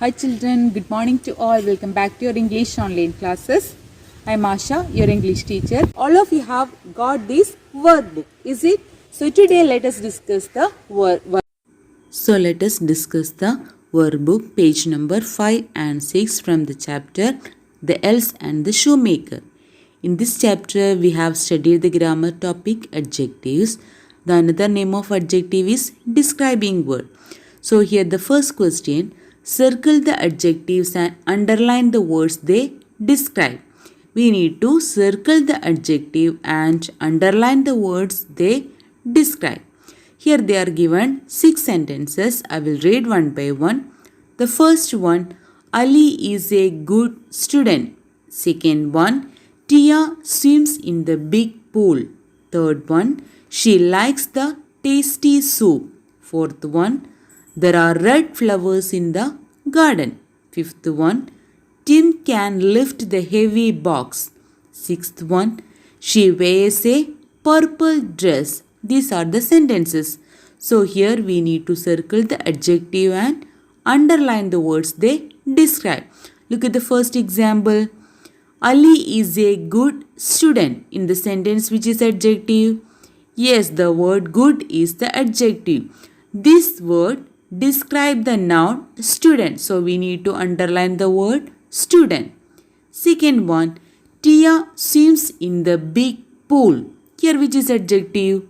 Hi children, good morning to all. Welcome back to your English online classes. I'm Asha, your English teacher. All of you have got this workbook, is it? So today let us discuss the So let us discuss the workbook page number 5 and 6 from the chapter The Elves and the Shoemaker. In this chapter we have studied the grammar topic adjectives. The another name of adjective is describing word. So here the first question, circle the adjectives and underline the words they describe. We need to circle the adjective and underline the words they describe. Here they are given 6 sentences. I will read one by one. The first one, Ali is a good student. Second one, Tia swims in the big pool. Third one, she likes the tasty soup. Fourth one, there are red flowers in the garden. Fifth one, Tim can lift the heavy box. Sixth one, she wears a purple dress. These are the sentences. So here we need to circle the adjective and underline the words they describe. Look at the first example. Ali is a good student. In the sentence, which is adjective? Yes, the word good is the adjective. This word describe the noun student. So we need to underline the word student. Second one, Tia swims in the big pool. Here which is adjective?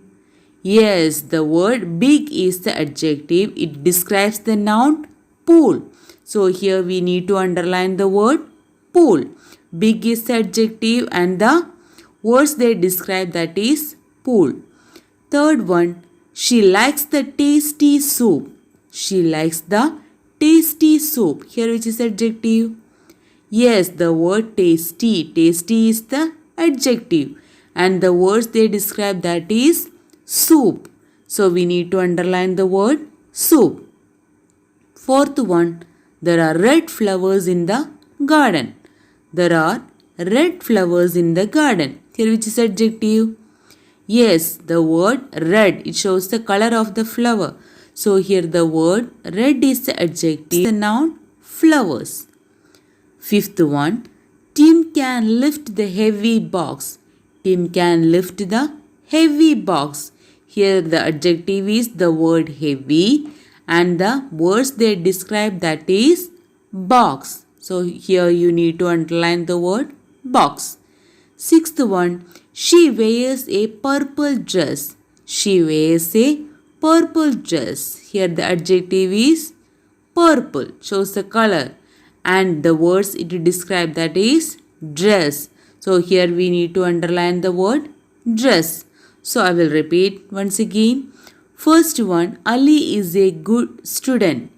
Yes, the word big is the adjective. It describes the noun pool. So here we need to underline the word pool. Big is the adjective and the words they describe, that is pool. Third one, she likes the tasty soup. She likes the tasty soup. Here which is adjective? Yes, the word tasty. Tasty is the adjective and the words they describe, that is soup. So we need to underline the word soup. Fourth one, there are red flowers in the garden. There are red flowers in the garden. Here which is adjective? Yes, the word red. It shows the color of the flower. So here the word red is the adjective. The noun flowers. Fifth one, Tim can lift the heavy box. Tim can lift the heavy box. Here the adjective is the word heavy and the words they describe, that is box. So here you need to underline the word box. Sixth one, she wears a purple dress. She wears a purple dress. Here the adjective is purple, shows the color, and the words it describe, that is dress. So here we need to underline the word dress. So I will repeat once again. First one, Ali is a good student.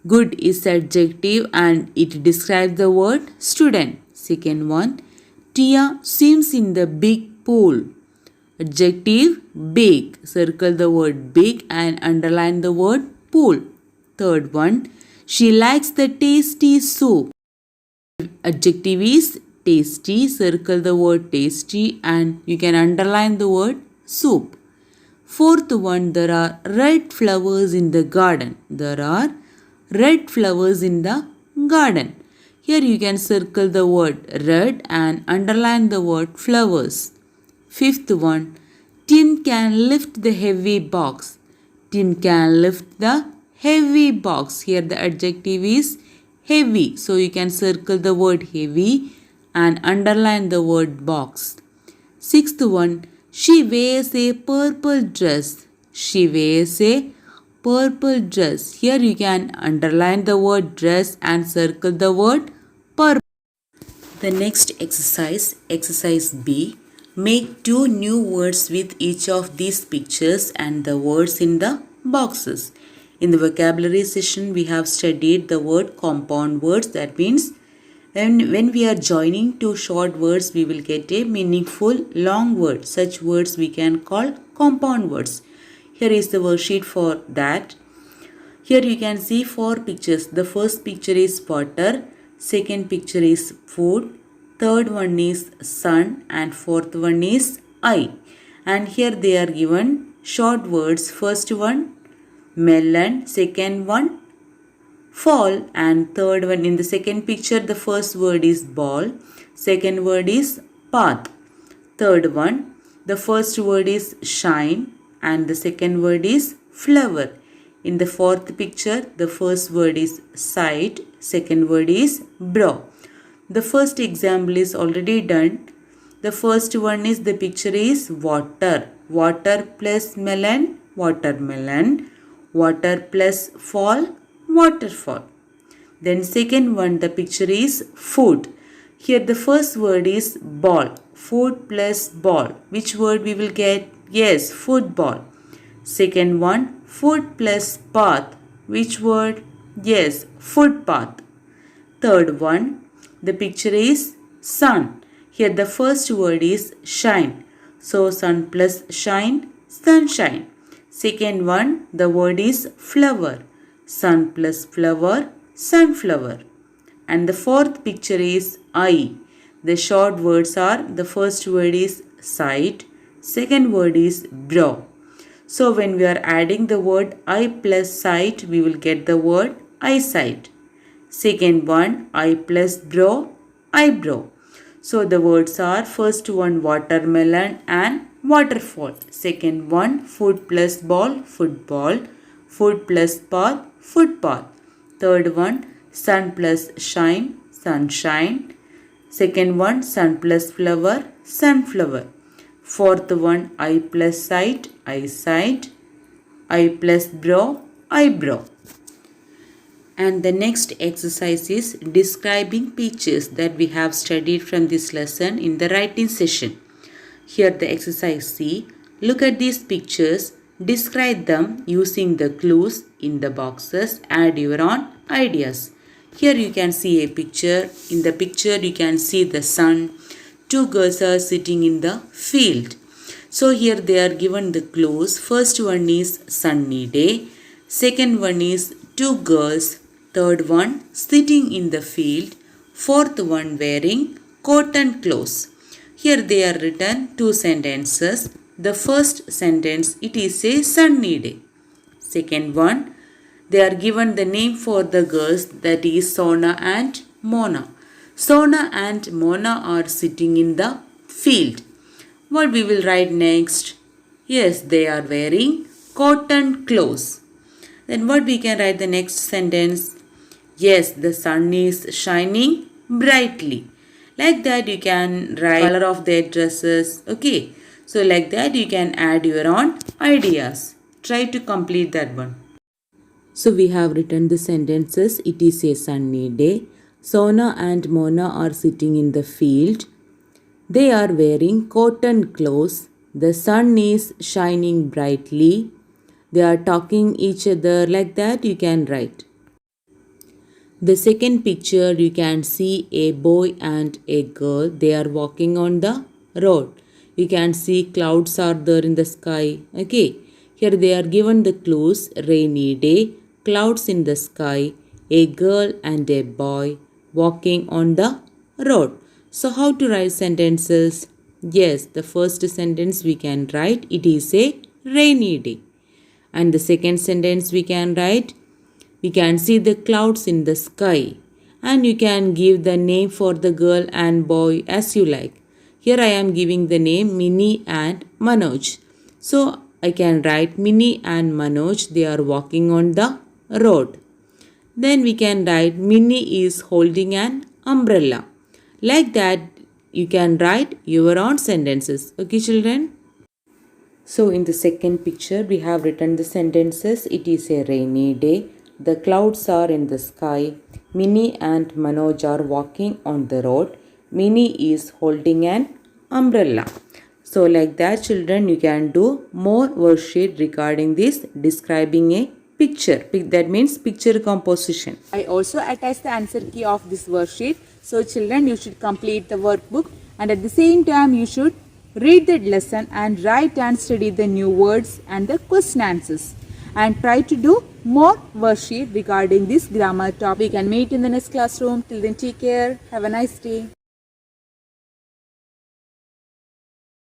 Good is adjective and it describes the word student. Second one, Tia swims in the big pool. Adjective big. Circle the word big and underline the word pool. Third one, she likes the tasty soup. Adjective is tasty. Circle the word tasty and you can underline the word soup. Fourth one, there are red flowers in the garden. There are red flowers in the garden. Here you can circle the word red and underline the word flowers. Fifth one, Tim can lift the heavy box. Tim can lift the heavy box. Here the adjective is heavy. So you can circle the word heavy and underline the word box. Sixth one, she wears a purple dress. She wears a purple dress. Here you can underline the word dress and circle the word purple. The next exercise, exercise B. Make 2 new words with each of these pictures and the words in the boxes. In the vocabulary session, we have studied the word compound words. That means when we are joining 2 short words, we will get a meaningful long word. Such words we can call compound words. Here is the worksheet for that. Here you can see 4 pictures. The first picture is water, second picture is food, third one is sun and fourth one is eye. And here they are given short words. First one melon, second one fall, and third one in the second picture the first word is ball, second word is path. Third one, the first word is shine and the second word is flower. In the fourth picture, the first word is sight, second word is brow. The first example is already done. The first one is the picture is water. Water plus melon, watermelon. Water plus fall, waterfall. Then second one, the picture is food. Here the first word is ball. Food plus ball. Which word we will get? Yes, football. Second one, food plus path. Which word? Yes, footpath. Third one, the picture is sun. Here the first word is shine. So sun plus shine, sunshine. Second one, the word is flower. Sun plus flower, sunflower. And the fourth picture is eye. The short words are, the first word is sight, second word is brow. So when we are adding the word eye plus sight, we will get the word eyesight. Second one, eye plus brow, eyebrow. So the words are, first one watermelon and waterfall. Second one, food plus ball, football. Food plus path, footpath. Third one, sun plus shine, sunshine. Second one, sun plus flower, sunflower. Fourth one, eye plus sight, eyesight. Eye plus brow, eyebrow. And the next exercise is describing pictures that we have studied from this lesson in the writing session. Here the exercise C. Look at these pictures. Describe them using the clues in the boxes. Add your own ideas. Here you can see a picture. In the picture you can see the sun. Two girls are sitting in the field. So here they are given the clues. First one is sunny day. Second one is two girls. Third one sitting in the field. Fourth one wearing cotton clothes. Here they are written two sentences. The first sentence, it is a sunny day. Second one, they are given the name for the girls, that is Sona and Mona. Sona and Mona are sitting in the field. What we will write next? Yes, they are wearing cotton clothes. Then what we can write the next sentence? Yes, the sun is shining brightly. Like that you can write color of their dresses. Okay. So like that you can add your own ideas. Try to complete that one. So we have written the sentences. It is a sunny day. Sona and Mona are sitting in the field. They are wearing cotton clothes. The sun is shining brightly. They are talking each other. Like that you can write. The second picture you can see a boy and a girl. They are walking on the road. You can see clouds are there in the sky. Okay. Here they are given the clues. Rainy day, clouds in the sky, a girl and a boy walking on the road. So how to write sentences? Yes, the first sentence we can write, it is a rainy day. And the second sentence we can write, we can see the clouds in the sky. And you can give the name for the girl and boy as you like. Here I am giving the name Minnie and Manoj. So I can write Minnie and Manoj, they are walking on the road. Then we can write Minnie is holding an umbrella. Like that you can write your own sentences. Okay children? So in the second picture we have written the sentences. It is a rainy day. The clouds are in the sky. Minnie and Manoj are walking on the road. Minnie is holding an umbrella. So like that children you can do more worksheet regarding this describing a picture. That means picture composition. I also attached the answer key of this worksheet. So children, you should complete the workbook and at the same time you should read the lesson and write and study the new words and the question answers. And try to do more worksheet regarding this grammar topic. And meet in the next classroom. Till then, take care. Have a nice day.